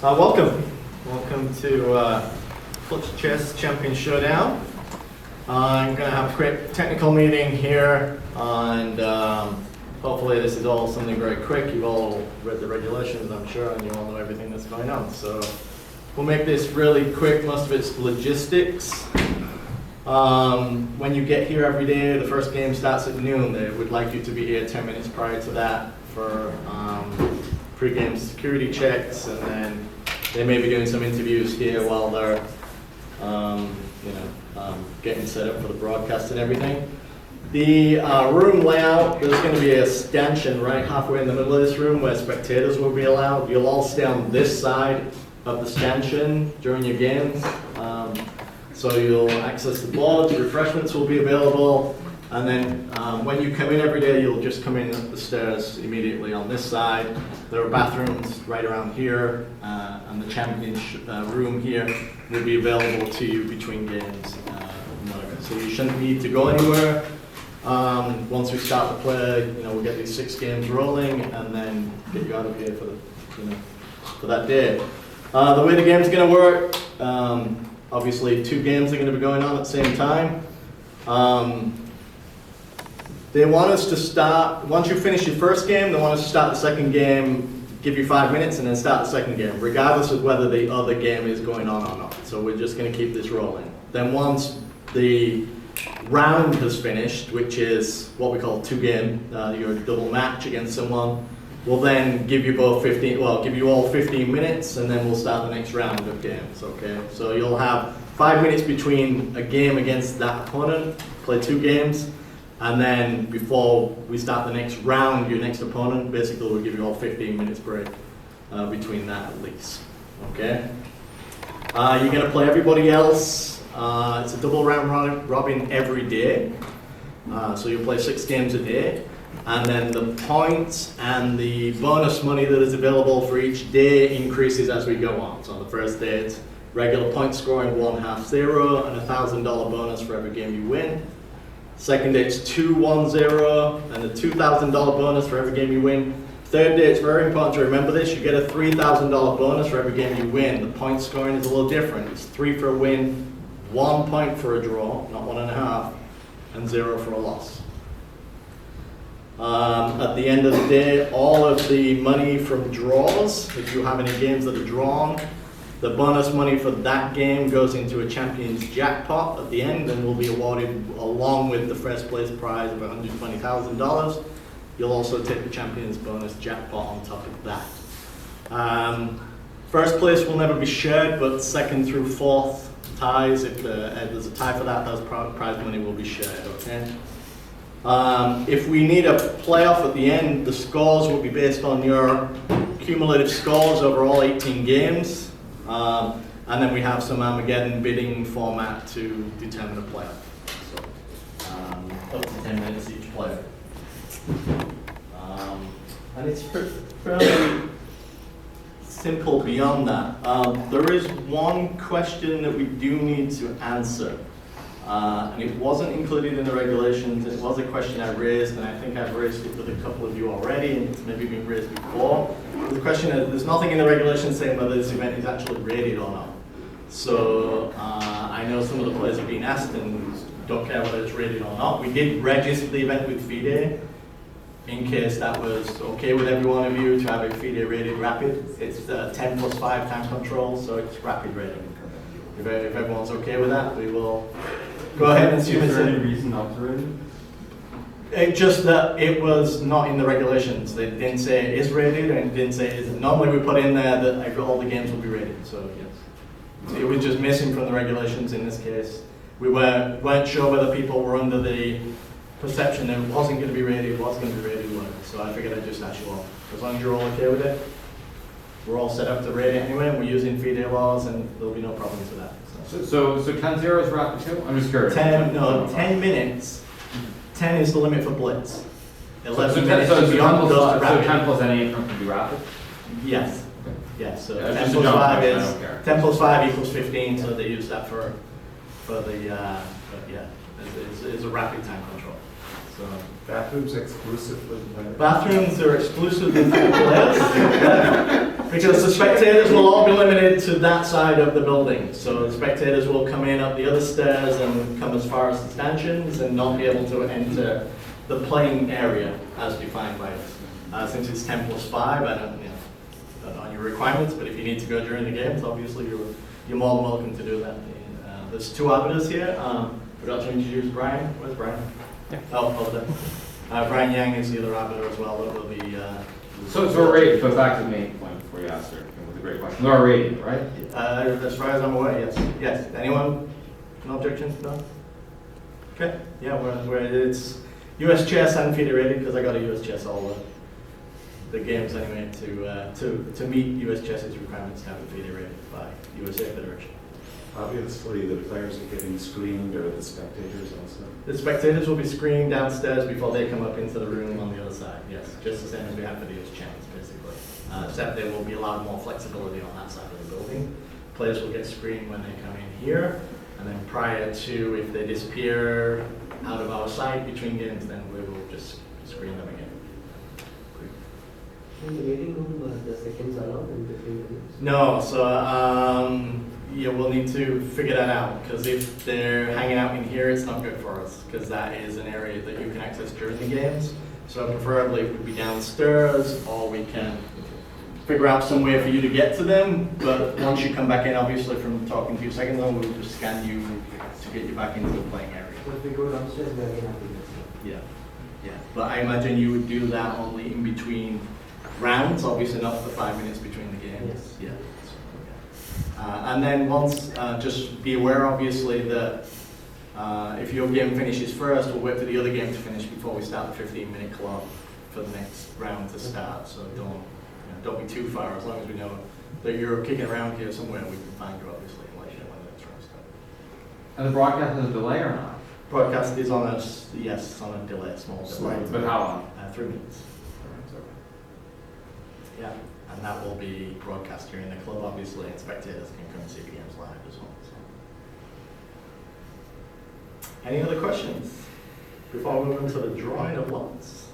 Welcome to Clutch Chess Champions Showdown. I'm going to have a quick technical meeting here, and hopefully this is all something very quick. You've all read the regulations, I'm sure, and you all know everything that's going on. So we'll make this really quick. Most of it's logistics. When you get here every day, the first game starts at noon. They would like you to be here 10 minutes prior to that for pre-game security checks, and then they may be doing some interviews here while they're getting set up for the broadcast and everything. The room layout, there's going to be a stanchion right halfway in the middle of this room where spectators will be allowed. You'll all stay on this side of the stanchion during your games. So you'll access the boards, refreshments will be available, and then when you come in every day, you'll just come in up the stairs immediately on this side. There are bathrooms right around here, and the champions room here will be available to you between games. So you shouldn't need to go anywhere. Once we start the play, we'll get these 6 games rolling, and then get you out of here for that day. The way the game's going to work. Obviously, 2 games are going to be going on at the same time. They want us to start, once you finish your first game, they want us to start the second game, give you 5 minutes, and then start the second game, regardless of whether the other game is going on or not. So we're just going to keep this rolling. Then once the round has finished, which is what we call 2-game, your double match against someone, we'll then give you all 15 minutes, and then we'll start the next round of games, okay? So you'll have 5 minutes between a game against that opponent, play 2 games, and then before we start the next round, your next opponent, basically we'll give you all 15 minutes break between that at least, okay? You're gonna play everybody else. It's a double round robin every day. So you'll play 6 games a day. And then the points and the bonus money that is available for each day increases as we go on. So on the first day, it's regular point scoring 1-0 and a $1,000 bonus for every game you win. Second day, it's 2-1-0 and a $2,000 bonus for every game you win. Third day, it's very important to remember this, you get a $3,000 bonus for every game you win. The point scoring is a little different. It's 3 for a win, 1 point for a draw, not 1.5, and 0 for a loss. At the end of the day, all of the money from draws, if you have any games that are drawn, the bonus money for that game goes into a champion's jackpot at the end and will be awarded along with the first place prize of $120,000. You'll also take the champion's bonus jackpot on top of that. First place will never be shared, but second through 4th ties, if there's a tie for that, those prize money will be shared, okay? If we need a playoff at the end, the scores will be based on your cumulative scores over all 18 games. And then we have some Armageddon bidding format to determine a playoff. So, up to 10 minutes each player. And it's fairly simple beyond that. There is one question that we do need to answer. And it wasn't included in the regulations. It was a question I raised, and I think I've raised it with a couple of you already, and it's maybe been raised before. The question is, there's nothing in the regulations saying whether this event is actually rated or not. So I know some of the players have been asked and don't care whether it's rated or not. We did register the event with FIDE in case that was okay with every one of you to have a FIDE rated rapid. It's 10+5 time control, so it's rapid rating. If everyone's okay with that, we will go ahead and assume it's. Is there any reason not to rate it? It's just that it was not in the regulations. They didn't say it is rated, and it didn't say it isn't. Normally we put in there that all the games will be rated, so yes. It was just missing from the regulations in this case. We weren't sure whether people were under the perception that it wasn't going to be rated, was going to be rated, whatever. So I figured I'd just ask you all. As long as you're all okay with it, we're all set up to rate it anyway, and we're using FIDE laws, and there'll be no problems with that. So 10-0 is rapid too? I'm just curious. 10 minutes. 10 is the limit for blitz. 11 so minutes so beyond goes to rapid. 10 plus any income can be rapid? Yes. Yes. So Yeah, 10 plus 5 is 10 plus 5 equals 15. So they use that for the it's a rapid time control. So bathrooms exclusive for the players. Bathrooms are exclusive to the players. Because the spectators will all be limited to that side of the building. So the spectators will come in up the other stairs and come as far as the stanchions and not be able to enter the playing area as defined by us. Since it's 10+5, I don't know your requirements, but if you need to go during the games, obviously you're more than welcome to do that. There's two arbiters here. Forgot to introduce Brian. Where's Brian? Yeah. Oh, over there. Brian Yang is the other arbiter as well. That will be. So our rating, so back to the main point before you asked her, with a great question. Our rating, right? As far as I'm aware, yes. Yes. Anyone? No objections? No? Okay. Yeah, it's US chess and FIDE rated because I got a US chess all the games anyway to meet US chess's requirements to have it FIDE rated by USA Federation. Obviously, the players are getting screened, or the spectators also. The spectators will be screened downstairs before they come up into the room on the other side. Yes, just the same as we have for the US champs, basically. Except they will be allowed more flexibility on that side of the building. Players will get screened when they come in here, and then prior to, if they disappear out of our sight between games, then we will just screen them again. In the waiting room, the seconds allowed in between games? No, so yeah, we'll need to figure that out, because if they're hanging out in here, it's not good for us, because that is an area that you can access during the games. So preferably it would be downstairs, or we can figure out some way for you to get to them, but once you come back in, obviously from talking to you seconds on, we'll just scan you to get you back into the playing area. So if we go downstairs, we again have to Yeah, yeah, but I imagine you would do that only in between rounds, obviously not for 5 minutes between the games. Yes. Yeah. And then once, just be aware obviously that if your game finishes first, we'll wait for the other game to finish before we start the 15-minute clock for the next round to start. So don't be too far, as long as we know that you're kicking around here somewhere, we can find you obviously and let you know when the next round starts. And the broadcast has a delay or not? Broadcast is on a, yes, on a delay, small delay. But how long? 3 minutes. Yeah, and that will be broadcast here in the club, obviously, and spectators can come and see the games live as well. So. Any other questions before we move on to the drawing of lots?